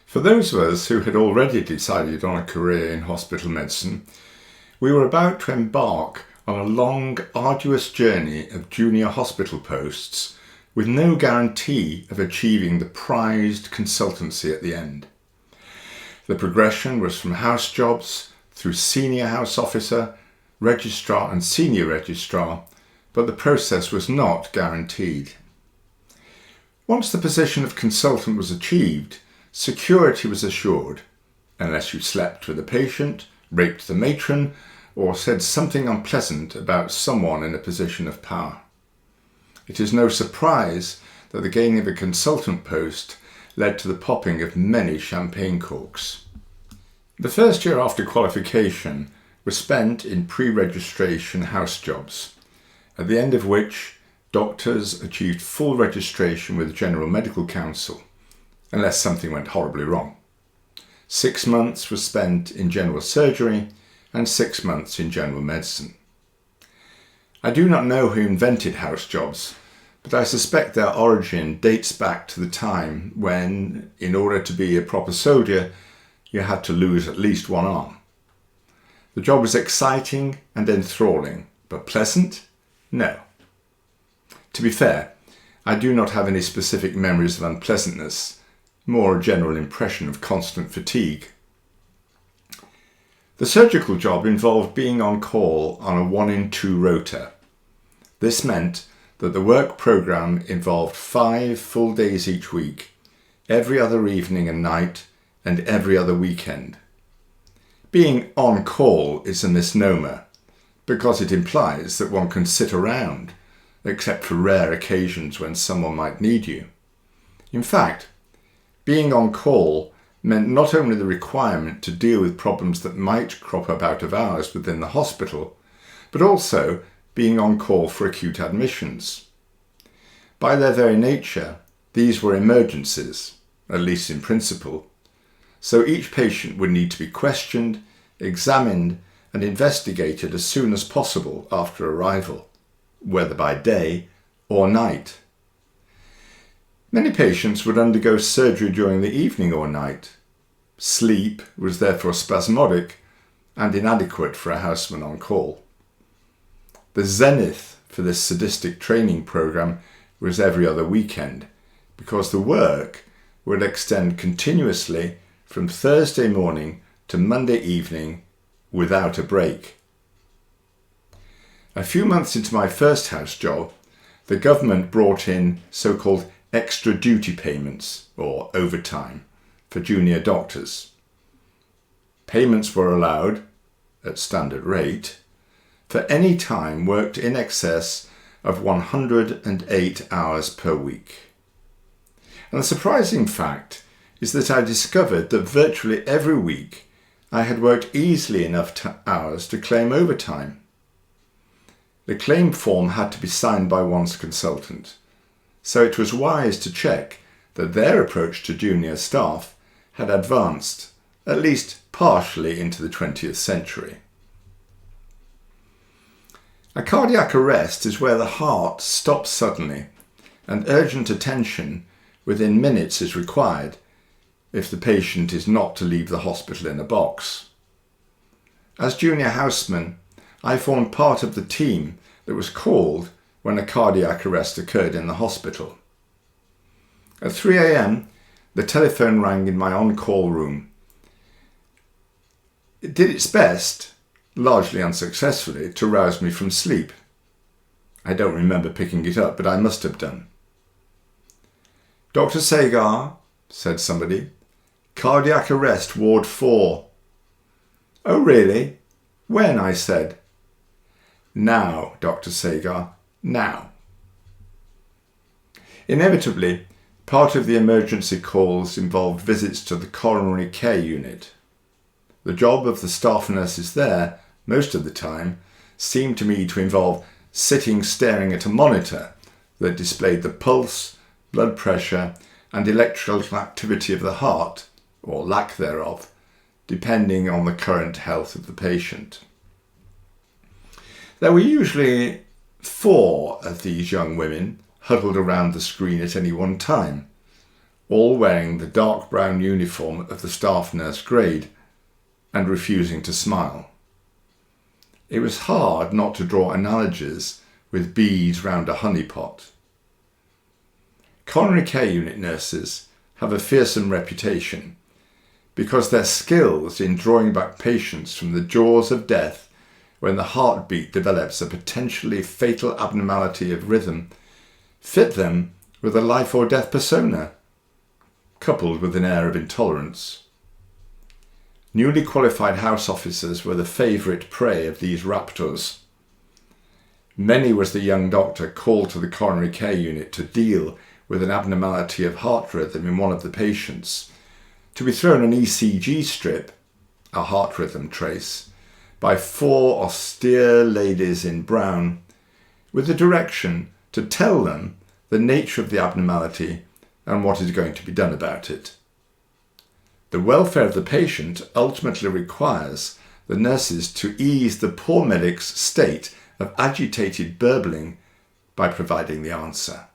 For those of us who had already decided on a career in hospital medicine, we were about to embark on a long, arduous journey of junior hospital posts with no guarantee of achieving the prized consultancy at the end. The progression was from house jobs through senior house officer, registrar and senior registrar, but the process was not guaranteed. Once the position of consultant was achieved, security was assured, unless you slept with a patient, raped the matron, or said something unpleasant about someone in a position of power. It is no surprise that the gaining of a consultant post led to the popping of many champagne corks. The first year after qualification was spent in pre-registration house jobs, at the end of which doctors achieved full registration with General Medical Council, unless something went horribly wrong. 6 months was spent in general surgery and 6 months in general medicine. I do not know who invented house jobs, but I suspect their origin dates back to the time when, in order to be a proper soldier, you had to lose at least one arm. The job was exciting and enthralling, but pleasant? No. To be fair, I do not have any specific memories of unpleasantness, more a general impression of constant fatigue. The surgical job involved being on call on a 1-in-2 rota. This meant that the work programme involved 5 full days each week, every other evening and night, and every other weekend. Being on call is a misnomer, because it implies that one can sit around, except for rare occasions when someone might need you. In fact, being on call meant not only the requirement to deal with problems that might crop up out of hours within the hospital, but also being on call for acute admissions. By their very nature, these were emergencies, at least in principle, so each patient would need to be questioned, examined, and investigated as soon as possible after arrival, whether by day or night. Many patients would undergo surgery during the evening or night. Sleep was therefore spasmodic and inadequate for a houseman on call. The zenith for this sadistic training program was every other weekend, because the work would extend continuously from Thursday morning to Monday evening without a break. A few months into my first house job, the government brought in so-called extra duty payments, or overtime, for junior doctors. Payments were allowed, at standard rate, for any time worked in excess of 108 hours per week. And the surprising fact is that I discovered that virtually every week I had worked easily enough hours to claim overtime. The claim form had to be signed by one's consultant, so it was wise to check that their approach to junior staff had advanced, at least partially, into the 20th century. A cardiac arrest is where the heart stops suddenly and urgent attention within minutes is required if the patient is not to leave the hospital in a box. As junior houseman, I formed part of the team that was called when a cardiac arrest occurred in the hospital. At 3 a.m, the telephone rang in my on-call room. It did its best, largely unsuccessfully, to rouse me from sleep. I don't remember picking it up, but I must have done. "Dr. Sagar," said somebody, "cardiac arrest, ward 4. "Oh, really? When?" I said. "Now, Dr. Sagar, now." Inevitably, part of the emergency calls involved visits to the coronary care unit. The job of the staff nurses there, most of the time, seemed to me to involve sitting staring at a monitor that displayed the pulse, blood pressure, and electrical activity of the heart, or lack thereof, depending on the current health of the patient. There were usually 4 of these young women huddled around the screen at any one time, all wearing the dark brown uniform of the staff nurse grade and refusing to smile. It was hard not to draw analogies with bees round a honeypot. Coronary care unit nurses have a fearsome reputation because their skills in drawing back patients from the jaws of death when the heartbeat develops a potentially fatal abnormality of rhythm fit them with a life or death persona, coupled with an air of intolerance. Newly qualified house officers were the favourite prey of these raptors. Many was the young doctor called to the coronary care unit to deal with an abnormality of heart rhythm in one of the patients, to be thrown an ECG strip, a heart rhythm trace, by 4 austere ladies in brown, with the direction to tell them the nature of the abnormality and what is going to be done about it. The welfare of the patient ultimately requires the nurses to ease the poor medic's state of agitated burbling by providing the answer.